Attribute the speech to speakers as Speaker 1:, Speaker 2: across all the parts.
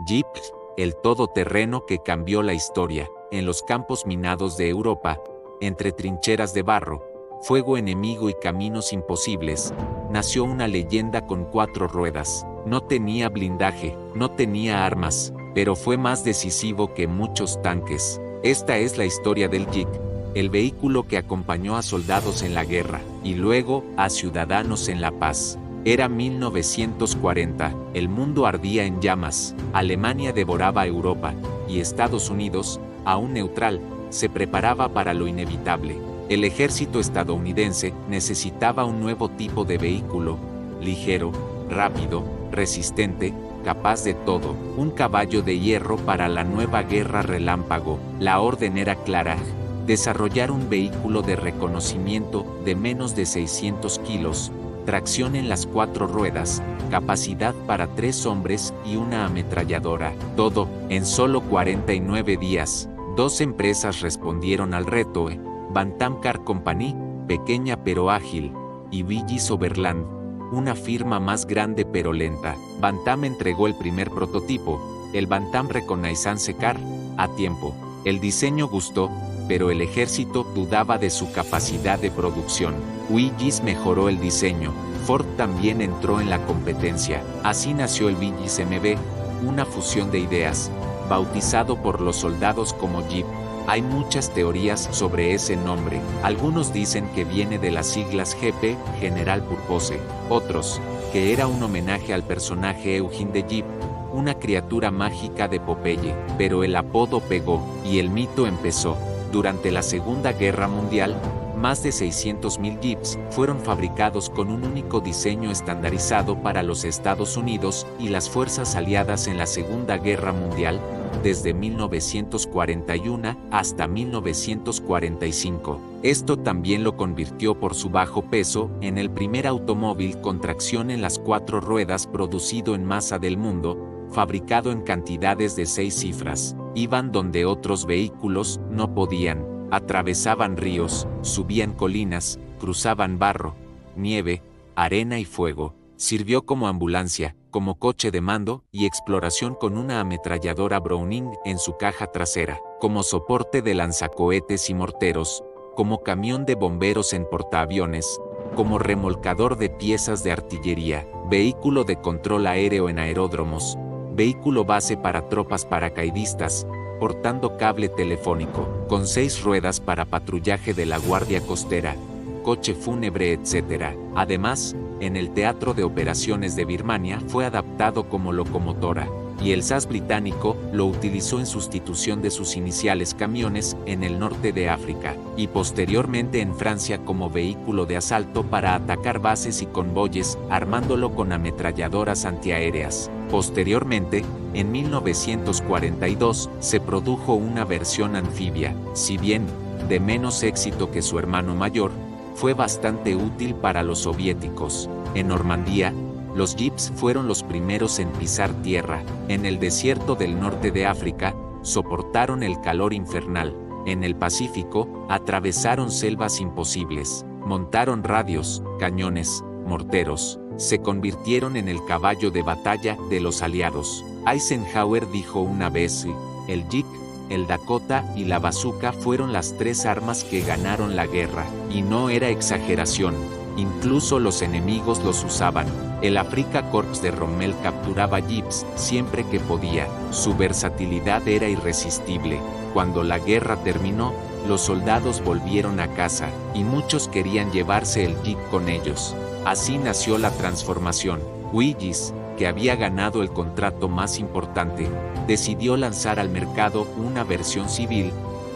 Speaker 1: Jeep, el todoterreno que cambió la historia. En los campos minados de Europa, entre trincheras de barro, fuego enemigo y caminos imposibles, nació una leyenda con 4 ruedas. No tenía blindaje, no tenía armas, pero fue más decisivo que muchos tanques. Esta es la historia del Jeep, el vehículo que acompañó a soldados en la guerra, y luego a ciudadanos en la paz. Era 1940, el mundo ardía en llamas, Alemania devoraba Europa, y Estados Unidos, aún neutral, se preparaba para lo inevitable. El ejército estadounidense necesitaba un nuevo tipo de vehículo, ligero, rápido, resistente, capaz de todo, un caballo de hierro para la nueva guerra relámpago. La orden era clara: desarrollar un vehículo de reconocimiento de menos de 600 kilos, tracción en las 4 ruedas, capacidad para 3 hombres y una ametralladora. Todo, en solo 49 días. 2 empresas respondieron al reto: Bantam Car Company, pequeña pero ágil, y Willys Overland, una firma más grande pero lenta. Bantam entregó el primer prototipo, el Bantam Reconnaissance Car, a tiempo. El diseño gustó, pero el ejército dudaba de su capacidad de producción. Willys mejoró el diseño. Ford también entró en la competencia. Así nació el Willys MB, una fusión de ideas, bautizado por los soldados como Jeep. Hay muchas teorías sobre ese nombre. Algunos dicen que viene de las siglas GP, General Purpose. Otros, que era un homenaje al personaje Eugene de Jeep, una criatura mágica de Popeye. Pero el apodo pegó, y el mito empezó. Durante la Segunda Guerra Mundial, más de 600.000 Jeeps fueron fabricados con un único diseño estandarizado para los Estados Unidos y las fuerzas aliadas en la Segunda Guerra Mundial, desde 1941 hasta 1945. Esto también lo convirtió por su bajo peso en el primer automóvil con tracción en las 4 ruedas producido en masa del mundo, fabricado en cantidades de 6 cifras. Iban donde otros vehículos no podían, atravesaban ríos, subían colinas, cruzaban barro, nieve, arena y fuego. Sirvió como ambulancia, como coche de mando y exploración con una ametralladora Browning en su caja trasera, como soporte de lanzacohetes y morteros, como camión de bomberos en portaaviones, como remolcador de piezas de artillería, vehículo de control aéreo en aeródromos, vehículo base para tropas paracaidistas, portando cable telefónico, con 6 ruedas para patrullaje de la Guardia Costera, coche fúnebre, etc. Además, en el Teatro de Operaciones de Birmania fue adaptado como locomotora, y el SAS británico lo utilizó en sustitución de sus iniciales camiones en el norte de África, y posteriormente en Francia como vehículo de asalto para atacar bases y convoyes, armándolo con ametralladoras antiaéreas. Posteriormente, en 1942, se produjo una versión anfibia. Si bien, de menos éxito que su hermano mayor, fue bastante útil para los soviéticos. En Normandía, los Jeeps fueron los primeros en pisar tierra. En el desierto del norte de África, soportaron el calor infernal. En el Pacífico, atravesaron selvas imposibles. Montaron radios, cañones, morteros. Se convirtieron en el caballo de batalla de los aliados. Eisenhower dijo una vez: el Jeep, el Dakota y la bazooka fueron las 3 armas que ganaron la guerra. Y no era exageración. Incluso los enemigos los usaban. El Afrika Korps de Rommel capturaba Jeeps siempre que podía. Su versatilidad era irresistible. Cuando la guerra terminó, los soldados volvieron a casa, y muchos querían llevarse el Jeep con ellos. Así nació la transformación. Willys, que había ganado el contrato más importante, decidió lanzar al mercado una versión civil,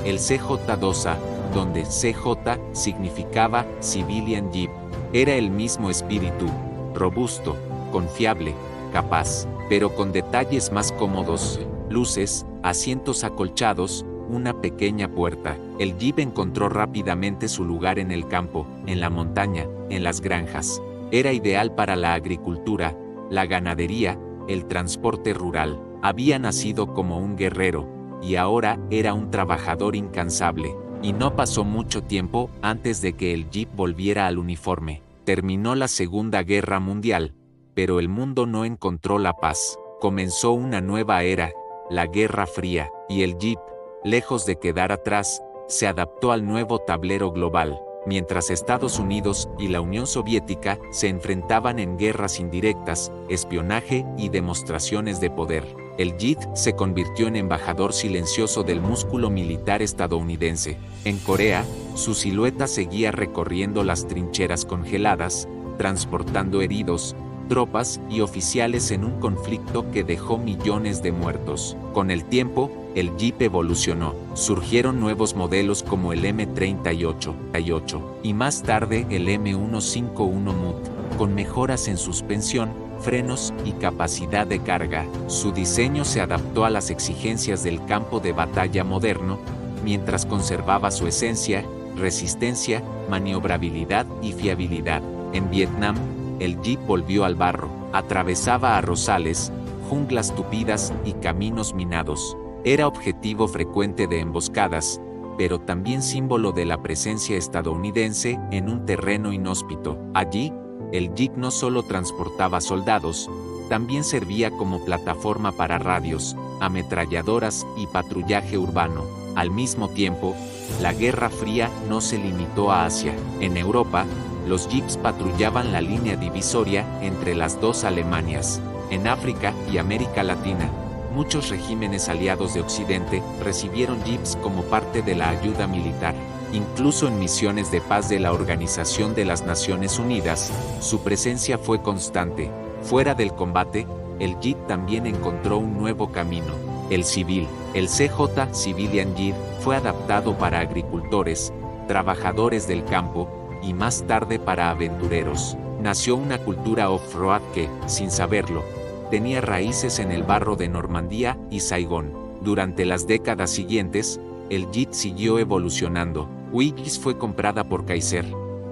Speaker 1: el CJ2A, donde CJ significaba Civilian Jeep. Era el mismo espíritu, robusto, confiable, capaz, pero con detalles más cómodos: luces, asientos acolchados, una pequeña puerta. El Jeep encontró rápidamente su lugar en el campo, en la montaña, en las granjas. Era ideal para la agricultura, la ganadería, el transporte rural. Había nacido como un guerrero, y ahora era un trabajador incansable. Y no pasó mucho tiempo antes de que el Jeep volviera al uniforme. Terminó la Segunda Guerra Mundial, pero el mundo no encontró la paz. Comenzó una nueva era, la Guerra Fría, y el Jeep, lejos de quedar atrás, se adaptó al nuevo tablero global. Mientras Estados Unidos y la Unión Soviética se enfrentaban en guerras indirectas, espionaje y demostraciones de poder, el Jeep se convirtió en embajador silencioso del músculo militar estadounidense. En Corea, su silueta seguía recorriendo las trincheras congeladas, transportando heridos, tropas y oficiales en un conflicto que dejó millones de muertos. Con el tiempo, el Jeep evolucionó. Surgieron nuevos modelos como el M38 y más tarde el M151 MUT, con mejoras en suspensión, frenos y capacidad de carga. Su diseño se adaptó a las exigencias del campo de batalla moderno, mientras conservaba su esencia, resistencia, maniobrabilidad y fiabilidad. En Vietnam, el Jeep volvió al barro, atravesaba arrozales, junglas tupidas y caminos minados. Era objetivo frecuente de emboscadas, pero también símbolo de la presencia estadounidense en un terreno inhóspito. Allí, el Jeep no solo transportaba soldados, también servía como plataforma para radios, ametralladoras y patrullaje urbano. Al mismo tiempo, la Guerra Fría no se limitó a Asia. En Europa, los Jeeps patrullaban la línea divisoria entre las dos Alemanias. En África y América Latina, muchos regímenes aliados de Occidente recibieron Jeeps como parte de la ayuda militar. Incluso en misiones de paz de la Organización de las Naciones Unidas, su presencia fue constante. Fuera del combate, el Jeep también encontró un nuevo camino. El civil, el CJ Civilian Jeep, fue adaptado para agricultores, trabajadores del campo, y más tarde para aventureros. Nació una cultura off-road que, sin saberlo, tenía raíces en el barro de Normandía y Saigón. Durante las décadas siguientes, el Jeep siguió evolucionando. Wiggins fue comprada por Kaiser,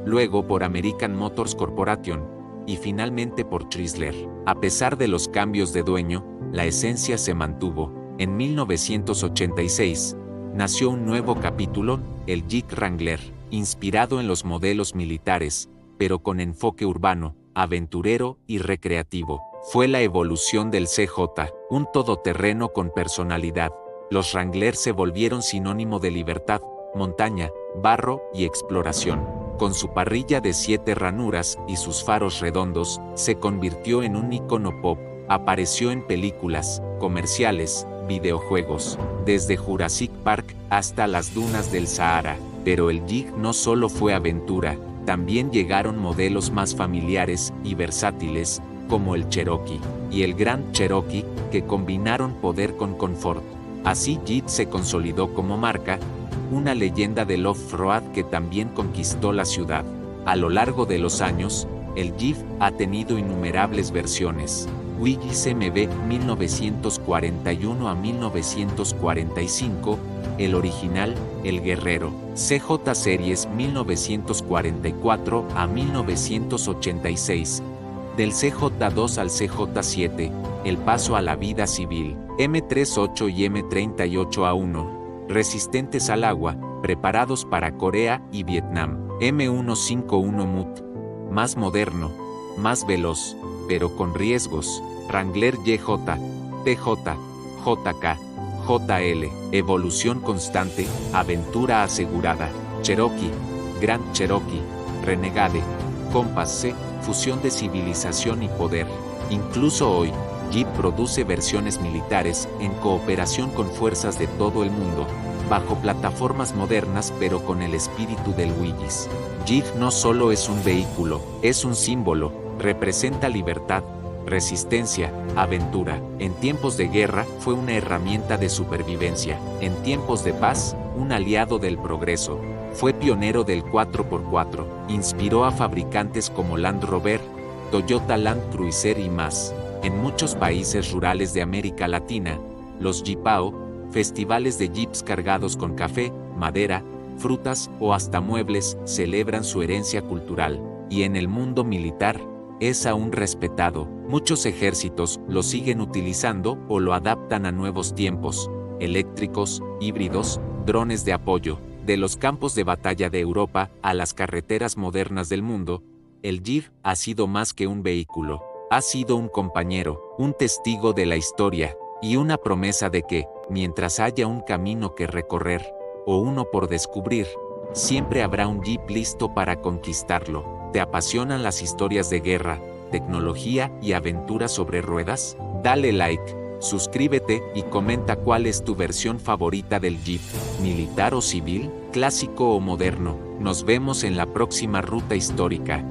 Speaker 1: luego por American Motors Corporation, y finalmente por Chrysler. A pesar de los cambios de dueño, la esencia se mantuvo. En 1986, nació un nuevo capítulo, el Jeep Wrangler, inspirado en los modelos militares, pero con enfoque urbano, aventurero y recreativo. Fue la evolución del CJ, un todoterreno con personalidad. Los Wrangler se volvieron sinónimo de libertad, montaña, barro y exploración. Con su parrilla de 7 ranuras y sus faros redondos, se convirtió en un ícono pop. Apareció en películas, comerciales, videojuegos, desde Jurassic Park hasta las dunas del Sahara. Pero el Jeep no solo fue aventura, también llegaron modelos más familiares y versátiles, como el Cherokee y el Grand Cherokee, que combinaron poder con confort. Así Jeep se consolidó como marca, una leyenda del off-road que también conquistó la ciudad. A lo largo de los años, el Jeep ha tenido innumerables versiones. Wiggins MB 1941 a 1945, el original, el Guerrero. CJ Series 1944 a 1986. Del CJ2 al CJ7, el paso a la vida civil. M38 y M38A1, resistentes al agua, preparados para Corea y Vietnam. M151 MUT, más moderno, más veloz, pero con riesgos. Wrangler YJ, TJ, JK, JL, evolución constante, aventura asegurada. Cherokee, Grand Cherokee, Renegade, Compass C, fusión de civilización y poder. Incluso hoy, Jeep produce versiones militares en cooperación con fuerzas de todo el mundo, bajo plataformas modernas pero con el espíritu del Wiggins. Jeep no solo es un vehículo, es un símbolo, representa libertad, resistencia, aventura. En tiempos de guerra fue una herramienta de supervivencia, en tiempos de paz, un aliado del progreso. Fue pionero del 4x4, inspiró a fabricantes como Land Rover, Toyota Land Cruiser y más. En muchos países rurales de América Latina, los Jeepao, festivales de jeeps cargados con café, madera, frutas o hasta muebles, celebran su herencia cultural. Y en el mundo militar, es aún respetado. Muchos ejércitos lo siguen utilizando o lo adaptan a nuevos tiempos, eléctricos, híbridos, drones de apoyo. De los campos de batalla de Europa a las carreteras modernas del mundo, el Jeep ha sido más que un vehículo. Ha sido un compañero, un testigo de la historia, y una promesa de que, mientras haya un camino que recorrer, o uno por descubrir, siempre habrá un Jeep listo para conquistarlo. ¿Te apasionan las historias de guerra, tecnología y aventuras sobre ruedas? Dale like, suscríbete y comenta cuál es tu versión favorita del Jeep, militar o civil, clásico o moderno. Nos vemos en la próxima ruta histórica.